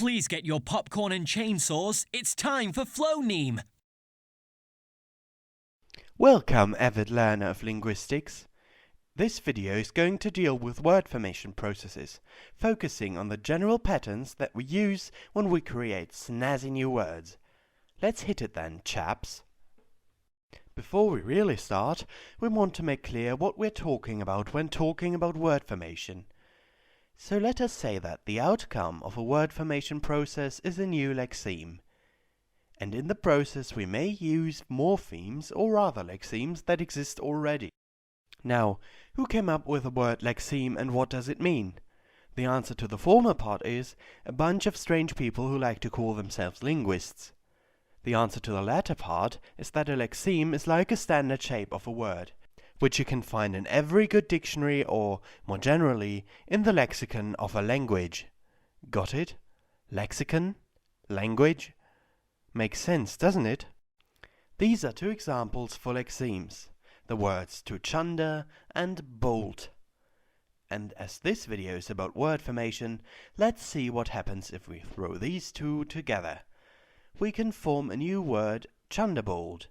Please get your popcorn and chainsaws. It's time for Phloneme. Welcome, avid learner of linguistics. This video is going to deal with word formation processes, focusing on the general patterns that we use when we create snazzy new words. Let's hit it then, chaps. Before we really start, we want to make clear what we're talking about when talking about word formation. So let us say that the outcome of a word formation process is a new lexeme. And in the process we may use morphemes or other lexemes that exist already. Now, who came up with the word lexeme and what does it mean? The answer to the former part is a bunch of strange people who like to call themselves linguists. The answer to the latter part is that a lexeme is like a standard shape of a word, which you can find in every good dictionary or, more generally, in the lexicon of a language. Got it? Lexicon? Language? Makes sense, doesn't it? These are two examples for lexemes, the words to chunder and bolt. And as this video is about word formation, let's see what happens if we throw these two together. We can form a new word, chunderbolt.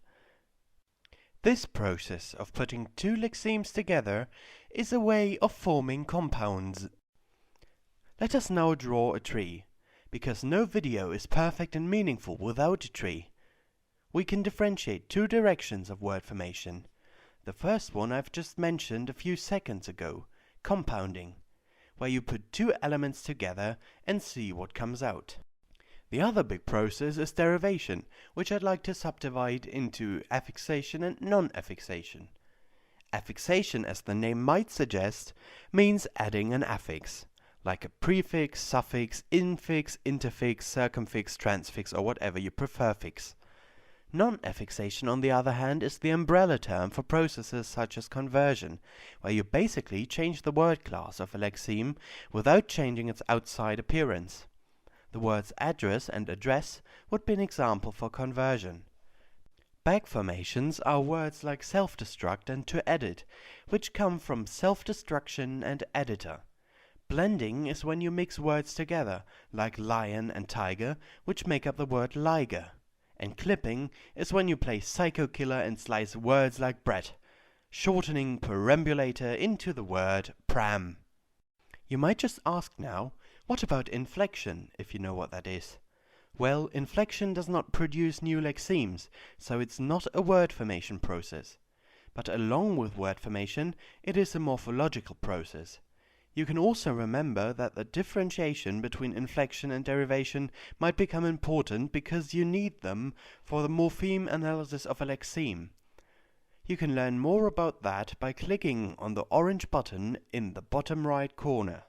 This process of putting two lexemes together is a way of forming compounds. Let us now draw a tree, because no video is perfect and meaningful without a tree. We can differentiate two directions of word formation. The first one I've just mentioned a few seconds ago, compounding, where you put two elements together and see what comes out. The other big process is derivation, which I'd like to subdivide into affixation and non-affixation. Affixation, as the name might suggest, means adding an affix, like a prefix, suffix, infix, interfix, circumfix, transfix, or whatever you prefer fix. Non-affixation, on the other hand, is the umbrella term for processes such as conversion, where you basically change the word class of a lexeme without changing its outside appearance. The words address and address would be an example for conversion. Back formations are words like self-destruct and to edit, which come from self-destruction and editor. Blending is when you mix words together, like lion and tiger, which make up the word liger. And clipping is when you play psycho killer and slice words like bread, shortening perambulator into the word pram. You might just ask now, what about inflection, if you know what that is? Well, inflection does not produce new lexemes, so it's not a word formation process. But along with word formation, it is a morphological process. You can also remember that the differentiation between inflection and derivation might become important because you need them for the morpheme analysis of a lexeme. You can learn more about that by clicking on the orange button in the bottom right corner.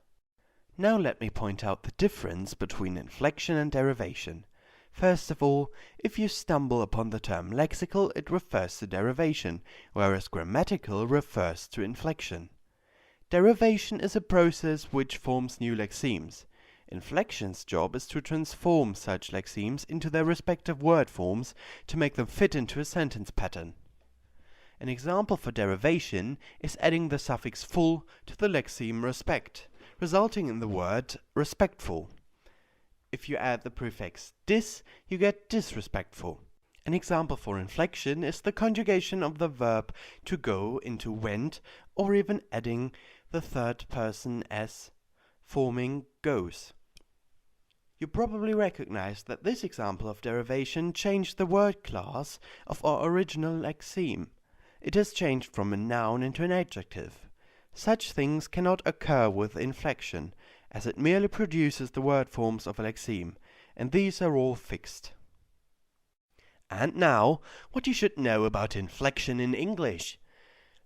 Now let me point out the difference between inflection and derivation. First of all, if you stumble upon the term lexical, it refers to derivation, whereas grammatical refers to inflection. Derivation is a process which forms new lexemes. Inflection's job is to transform such lexemes into their respective word forms to make them fit into a sentence pattern. An example for derivation is adding the suffix full to the lexeme respect, resulting in the word respectful. If you add the prefix dis, you get disrespectful. An example for inflection is the conjugation of the verb to go into went, or even adding the third person s, forming goes. You probably recognize that this example of derivation changed the word class of our original lexeme. It has changed from a noun into an adjective. Such things cannot occur with inflection, as it merely produces the word forms of a lexeme, and these are all fixed. And now, what you should know about inflection in English.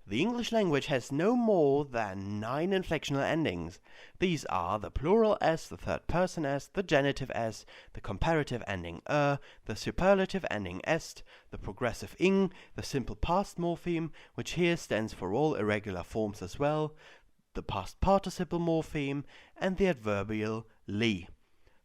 The English language has no more than 9 inflectional endings. These are the plural s, the third person s, the genitive s, the comparative ending the superlative ending est, the progressive ing, the simple past morpheme, which here stands for all irregular forms as well, the past participle morpheme, and the adverbial li.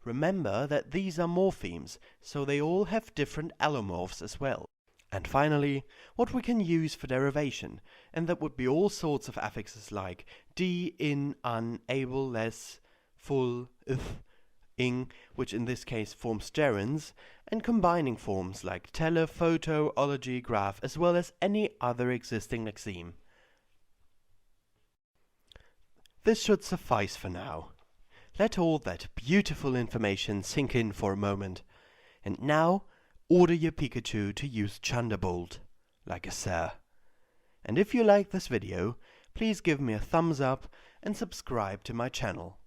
Remember that these are morphemes, so they all have different allomorphs as well. And finally, what we can use for derivation, and that would be all sorts of affixes like d, in, un, able, less, full, if, ing, which in this case forms gerunds, and combining forms like tele, photo, ology, graph, as well as any other existing lexeme. This should suffice for now. Let all that beautiful information sink in for a moment, and now order your Pikachu to use Thunderbolt, like a sir. And if you like this video, please give me a thumbs up and subscribe to my channel.